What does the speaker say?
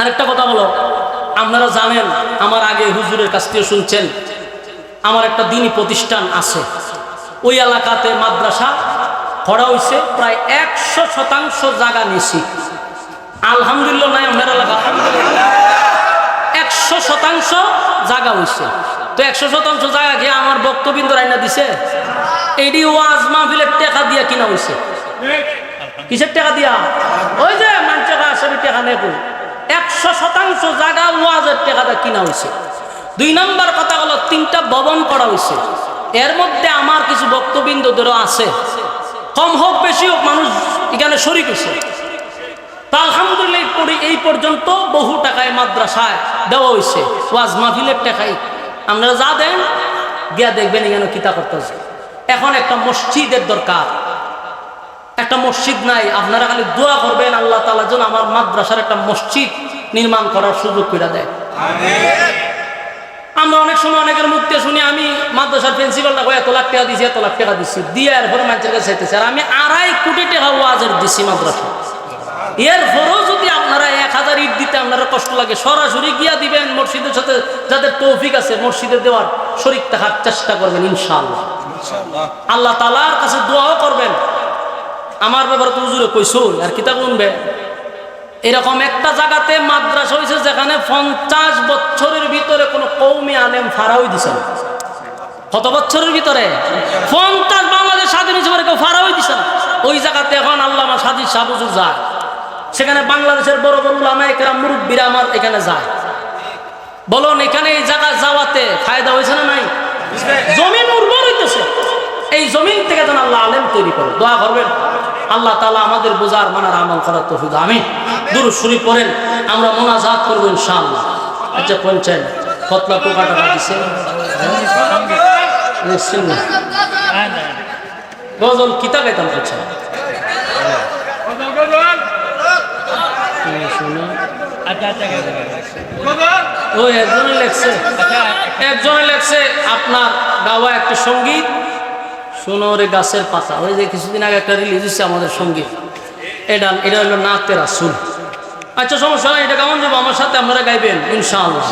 আরেকটা কথা হলো, আপনারা জানেন, আমার আগে হুজুরের কাছ থেকে শুনছেন, আমার একটা দ্বীনি প্রতিষ্ঠান আছে, ওই এলাকাতে মাদ্রাসা করা হয়েছে, প্রায় 100% জায়গা নিছি। আলহামদুলিল্লাহ নাই আপনার এলাকা 100% জায়গা হয়েছে। তো 100% জায়গা কি আমার বক্তবৃন্দ রাইনা দিছে? এইটি ওয়াজ মাহফিলের টাকা দিয়া কিনা হয়েছে। কিসের টাকা দিয়া? ওই যে মানুষের আসলে টাকা নেই। 100% জায়গা ওয়াজের টাকাটা কিনা হয়েছে। 2 নম্বর কথা হলো 3টা ভবন করা হয়েছে। এর মধ্যে আমার কিছু বক্তবৃন্দদেরও আছে, কম হোক বেশি হোক মানুষ এখানে শরীক হয়েছে। তা আলহামদুলিল্লাহ এই পর্যন্ত বহু টাকায় মাদ্রাসায় দেওয়া হয়েছে, ওয়াজ মাহফিলের টাকায়। আপনারা যা দেন গিয়া দেখবেন এখানে কিতা করতেছে। এখন একটা মসজিদের দরকার, একটা মসজিদ নাই। আপনারা খালি দোয়া করবেন আল্লাহ তাআলা যেন আমার মাদ্রাসার একটা মসজিদ নির্মাণ করার সুযোগ করে দেয়। আমরা অনেক সময় অনেকের মুখে শুনি, আমি মাদ্রাসার প্রিন্সিপালটা এত লাখ টাকা দিছি, এত লাখ টাকা দিচ্ছি, দিয়ে এরপরে মানুষের কাছে চাইতেছে। আর আমি 2.5 কোটি টাকা ওয়াজের দিচ্ছি মাদ্রাসা। এরপরেও যদি আপনারা 1000 ইট দিতে আপনারা কষ্ট লাগে, সরাসরি গিয়া দিবেন। মসজিদের সাথে যাদের তৌফিক আছে মসজিদে দেওয়ার শরীক থাকার চেষ্টা করবেন ইনশাআল্লাহ। আল্লাহ তাআলার কাছে দোয়াও করবেন। আমার ব্যাপারে তো হুজুরে কইছো আর কিতাব শুনবে। এরকম একটা জায়গাতে মাদ্রাসা হয়েছে যেখানে 50 বছরের ভিতরে কোনো কওমি আলেম ফারাওই দিছে না। কত বছরের ভিতরে? 50। বাংলাদেশ স্বাধীন হয়েছে কেউ ফারাওই দিছে না। ওই জায়গাতে এখন আল্লামা সাজিদ শাহ হুজুর যায়, সেখানে বাংলাদেশের বড় বড় উলামায়ে কেরাম মুরব্বিরা আমার এখানে যায়। বলুন এখানে এই জায়গা যাওয়াতে ফায়দা হয়েছে না নাই? জমিন উর্বর হইতেছে। এই জমিন থেকে যেন আল্লাহ আলেম তৈরি করে। দোয়া করবেন আল্লাহ তাআলা আমাদের বোঝার মানার আমল করার তৌফিক দান। আমিন। দুরূদ শরীফ পড়েন, আমরা মুনাজাত করব ইনশাআল্লাহ। আচ্ছা পৌঁছেন ফতলা পোকাটা দিছে গজল কিতা গাইতাম করছে ওই একজনে লেখছে, আপনার গাওয়া একটা সঙ্গীত সোনরে গাছের পাতা। ওই যে কিছুদিন আগে একটা রিলিজ হচ্ছে আমাদের সঙ্গীত, এটা হলো নাতে রাসূল। আচ্ছা সমস্যা নাই, এটা কেমন যাবো আমার সাথে আপনারা গাইবেন ইনশাআল্লাহ।